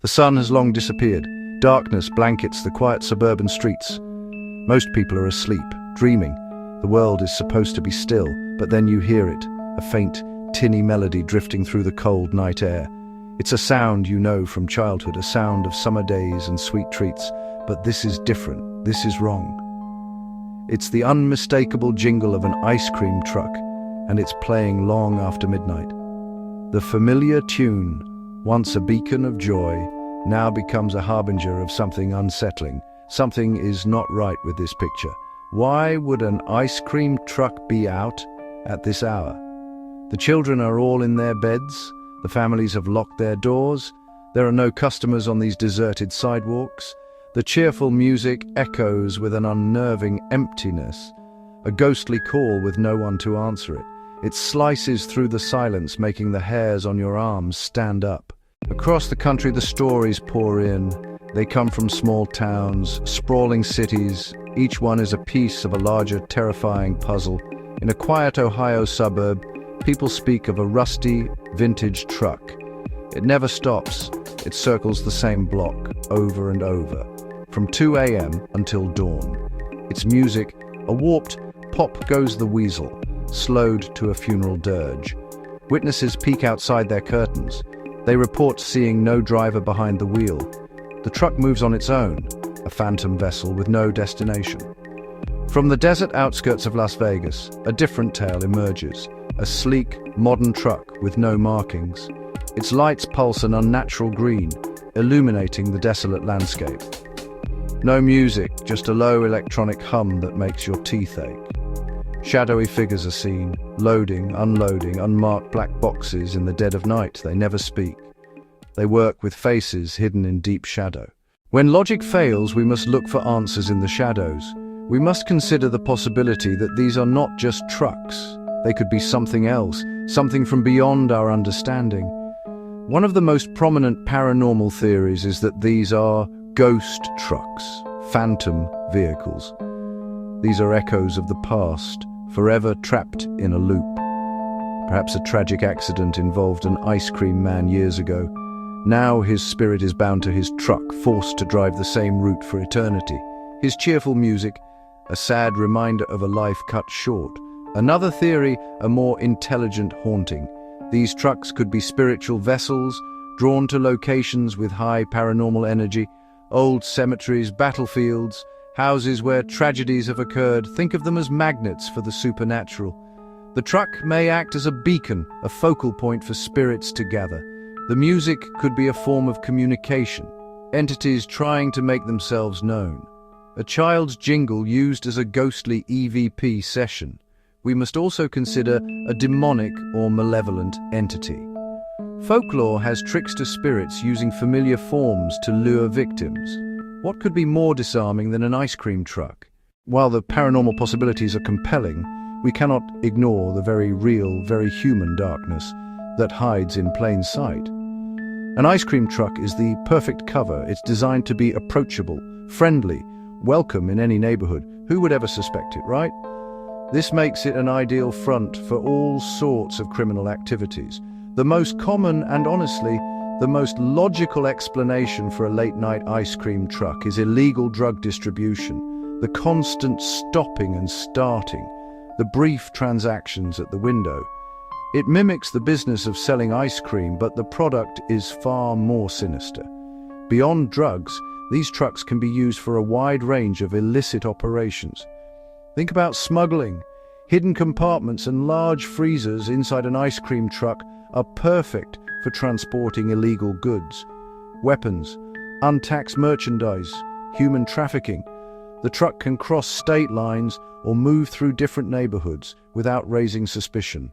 The sun has long disappeared. Darkness blankets the quiet suburban streets. Most people are asleep, dreaming. The world is supposed to be still, but then you hear it, a faint, tinny melody drifting through the cold night air. It's a sound you know from childhood, a sound of summer days and sweet treats. But this is different. This is wrong. It's the unmistakable jingle of an ice cream truck, and it's playing long after midnight. The familiar tune, once a beacon of joy, now becomes a harbinger of something unsettling. Something is not right with this picture. Why would an ice cream truck be out at this hour? The children are all in their beds. The families have locked their doors. There are no customers on these deserted sidewalks. The cheerful music echoes with an unnerving emptiness, a ghostly call with no one to answer it. It slices through the silence, making the hairs on your arms stand up. Across the country, the stories pour in. They come from small towns, sprawling cities. Each one is a piece of a larger, terrifying puzzle. In a quiet Ohio suburb, people speak of a rusty, vintage truck. It never stops. It circles the same block over and over, from 2 a.m. until dawn. Its music, a warped "Pop Goes the Weasel," slowed to a funeral dirge. Witnesses peek outside their curtains. They report seeing no driver behind the wheel. The truck moves on its own, a phantom vessel with no destination. From the desert outskirts of Las Vegas, a different tale emerges. A sleek, modern truck with no markings. Its lights pulse an unnatural green, illuminating the desolate landscape. No music, just a low electronic hum that makes your teeth ache. Shadowy figures are seen, loading, unloading, unmarked black boxes in the dead of night. They never speak. They work with faces hidden in deep shadow. When logic fails, we must look for answers in the shadows. We must consider the possibility that these are not just trucks. They could be something else, something from beyond our understanding. One of the most prominent paranormal theories is that these are ghost trucks, phantom vehicles. These are echoes of the past, forever trapped in a loop. Perhaps a tragic accident involved an ice cream man years ago. Now his spirit is bound to his truck, forced to drive the same route for eternity. His cheerful music, a sad reminder of a life cut short. Another theory, a more intelligent haunting. These trucks could be spiritual vessels, drawn to locations with high paranormal energy, old cemeteries, battlefields, houses where tragedies have occurred. Think of them as magnets for the supernatural. The truck may act as a beacon, a focal point for spirits to gather. The music could be a form of communication, entities trying to make themselves known. A child's jingle used as a ghostly EVP session. We must also consider a demonic or malevolent entity. Folklore has trickster spirits using familiar forms to lure victims. What could be more disarming than an ice cream truck? While the paranormal possibilities are compelling, we cannot ignore the very real, very human darkness that hides in plain sight. An ice cream truck is the perfect cover. It's designed to be approachable, friendly, welcome in any neighborhood. Who would ever suspect it, right? This makes it an ideal front for all sorts of criminal activities. The most common and honestly, the most logical explanation for a late-night ice cream truck is illegal drug distribution, the constant stopping and starting, the brief transactions at the window. It mimics the business of selling ice cream, but the product is far more sinister. Beyond drugs, these trucks can be used for a wide range of illicit operations. Think about smuggling. Hidden compartments and large freezers inside an ice cream truck are perfect for transporting illegal goods. Weapons, untaxed merchandise, human trafficking. The truck can cross state lines or move through different neighborhoods without raising suspicion.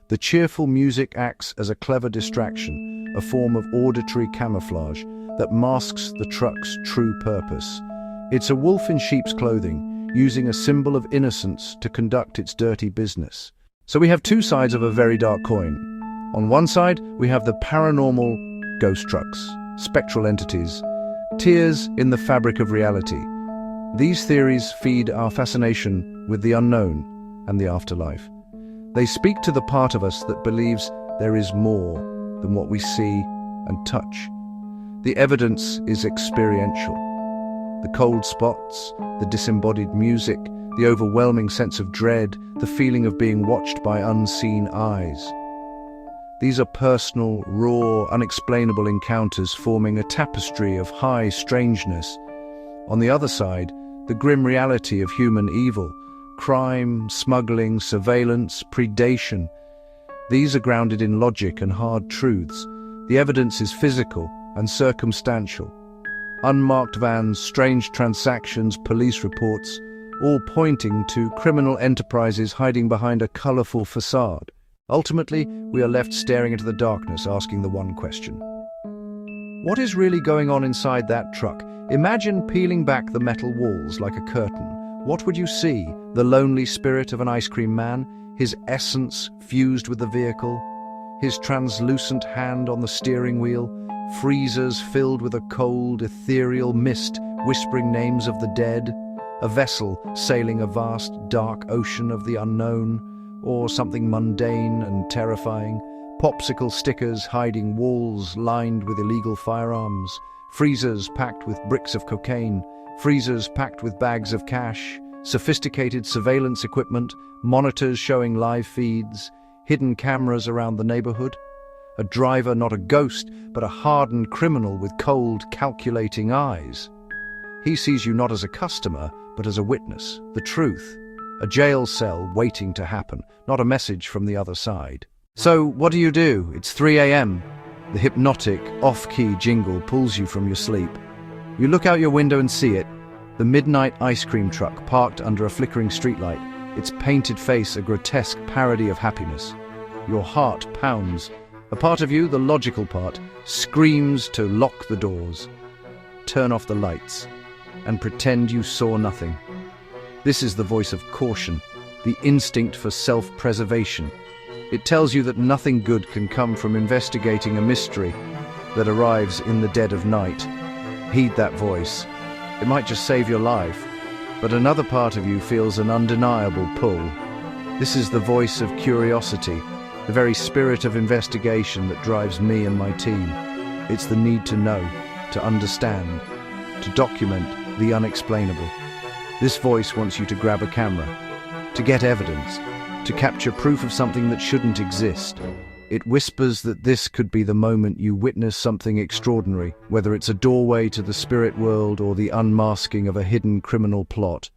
The cheerful music acts as a clever distraction, a form of auditory camouflage that masks the truck's true purpose. It's a wolf in sheep's clothing, using a symbol of innocence to conduct its dirty business. So we have two sides of a very dark coin. On one side, we have the paranormal ghost trucks, spectral entities, tears in the fabric of reality. These theories feed our fascination with the unknown and the afterlife. They speak to the part of us that believes there is more than what we see and touch. The evidence is experiential. The cold spots, the disembodied music, the overwhelming sense of dread, the feeling of being watched by unseen eyes. These are personal, raw, unexplainable encounters forming a tapestry of high strangeness. On the other side, the grim reality of human evil, crime, smuggling, surveillance, predation. These are grounded in logic and hard truths. The evidence is physical and circumstantial. Unmarked vans, strange transactions, police reports, all pointing to criminal enterprises hiding behind a colorful facade. Ultimately, we are left staring into the darkness, asking the one question. What is really going on inside that truck? Imagine peeling back the metal walls like a curtain. What would you see? The lonely spirit of an ice cream man, his essence fused with the vehicle, his translucent hand on the steering wheel, freezers filled with a cold, ethereal mist whispering names of the dead, a vessel sailing a vast, dark ocean of the unknown, or something mundane and terrifying, popsicle stickers hiding walls lined with illegal firearms, freezers packed with bricks of cocaine, freezers packed with bags of cash, sophisticated surveillance equipment, monitors showing live feeds, hidden cameras around the neighborhood. A driver, not a ghost, but a hardened criminal with cold, calculating eyes. He sees you not as a customer, but as a witness, the truth. A jail cell waiting to happen, not a message from the other side. So, what do? It's 3 a.m. The hypnotic, off-key jingle pulls you from your sleep. You look out your window and see it, the midnight ice cream truck parked under a flickering streetlight, its painted face a grotesque parody of happiness. Your heart pounds. A part of you, the logical part, screams to lock the doors, turn off the lights, and pretend you saw nothing. This is the voice of caution, the instinct for self-preservation. It tells you that nothing good can come from investigating a mystery that arrives in the dead of night. Heed that voice. It might just save your life, but another part of you feels an undeniable pull. This is the voice of curiosity, the very spirit of investigation that drives me and my team. It's the need to know, to understand, to document the unexplainable. This voice wants you to grab a camera, to get evidence, to capture proof of something that shouldn't exist. It whispers that this could be the moment you witness something extraordinary, whether it's a doorway to the spirit world or the unmasking of a hidden criminal plot.